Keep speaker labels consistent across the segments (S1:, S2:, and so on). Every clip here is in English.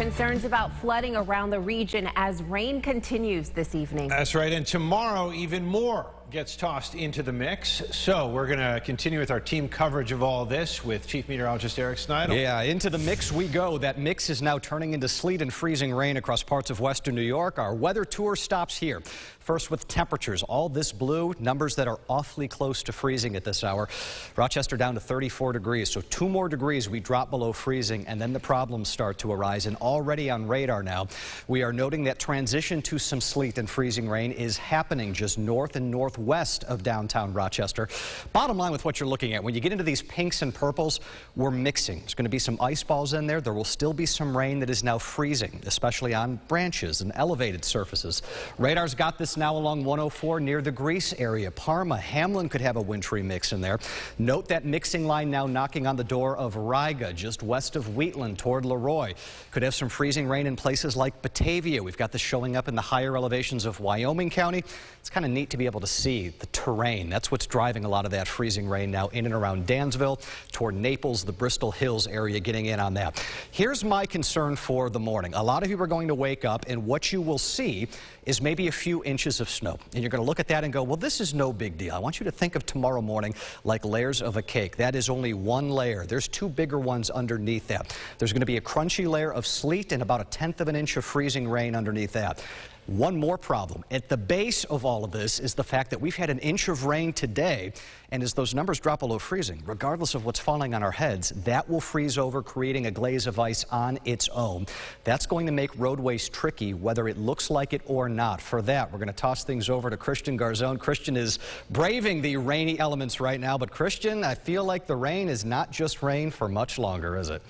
S1: Concerns about flooding around the region as rain continues this evening.
S2: That's right. And tomorrow, even more gets tossed into the mix. So we're going to continue with our team coverage of all this with Chief Meteorologist Eric Sneidel.
S3: Yeah, into the mix we go. That mix is now turning into sleet and freezing rain across parts of western New York. Our weather tour stops here. First with temperatures. All this blue, numbers that are awfully close to freezing at this hour. Rochester down to 34 degrees. So 2 more degrees we drop below freezing, and then the problems start to arise. And already on radar now, we are noting that transition to some sleet and freezing rain is happening just north and northwest of downtown Rochester. Bottom line with what you're looking at, when you get into these pinks and purples, we're mixing. There's going to be some ice balls in there. There will still be some rain that is now freezing, especially on branches and elevated surfaces. Radar's got this now along 104 near the Greece area. Parma, Hamlin could have a wintry mix in there. Note that mixing line now knocking on the door of Riga, just west of Wheatland toward Leroy. Could have some freezing rain in places like Batavia. We've got this showing up in the higher elevations of Wyoming County. It's kind of neat to be able to see the terrain. That's what's driving a lot of that freezing rain now in and around Dansville, toward Naples, the Bristol Hills area, getting in on that. Here's my concern for the morning. A lot of you are going to wake up, and what you will see is maybe a few inches of snow. And you're going to look at that and go, well, this is no big deal. I want you to think of tomorrow morning like layers of a cake. That is only one layer. There's 2 bigger ones underneath that. There's going to be a crunchy layer of sleet and about 1/10 of an inch of freezing rain underneath that. One more problem. At the base of all of this is the fact that we've had 1 inch of rain today, and as those numbers drop below freezing, regardless of what's falling on our heads, that will freeze over, creating a glaze of ice on its own. That's going to make roadways tricky, whether it looks like it or not. For that, we're going to toss things over to Christian Garzone. Christian is braving the rainy elements right now, but Christian, I feel like the rain is not just rain for much longer, is it?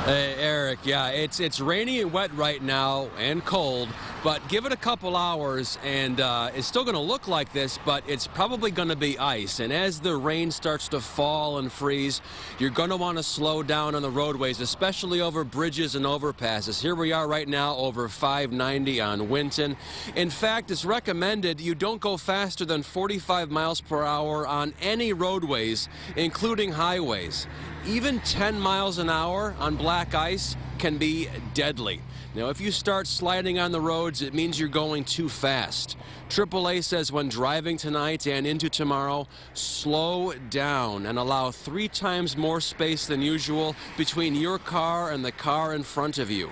S4: Hey, Eric, yeah, it's rainy and wet right now and cold, but give it a couple hours and it's still going to look like this, but it's probably going to be ice. And as the rain starts to fall and freeze, you're going to want to slow down on the roadways, especially over bridges and overpasses. Here we are right now over 590 on Winton. In fact, it's recommended you don't go faster than 45 miles per hour on any roadways, including highways. Even 10 miles an hour on black ice can be deadly. Now, if you start sliding on the roads, it means you're going too fast. AAA says when driving tonight and into tomorrow, slow down and allow 3 times more space than usual between your car and the car in front of you.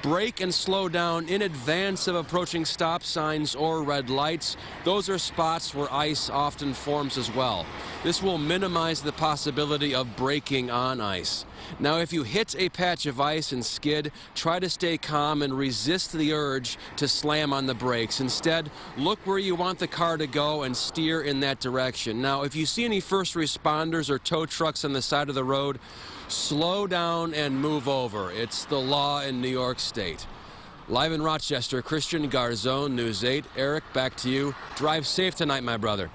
S4: Brake and slow down in advance of approaching stop signs or red lights. Those are spots where ice often forms as well. This will minimize the possibility of braking on ice. Now, if you hit a patch of ice and skid, try to stay calm and resist the urge to slam on the brakes. Instead, look where you want the car to go and steer in that direction. Now, if you see any first responders or tow trucks on the side of the road, slow down and move over. It's the law in New York State. Live in Rochester, Christian Garzone, News 8. Eric, back to you. Drive safe tonight, my brother.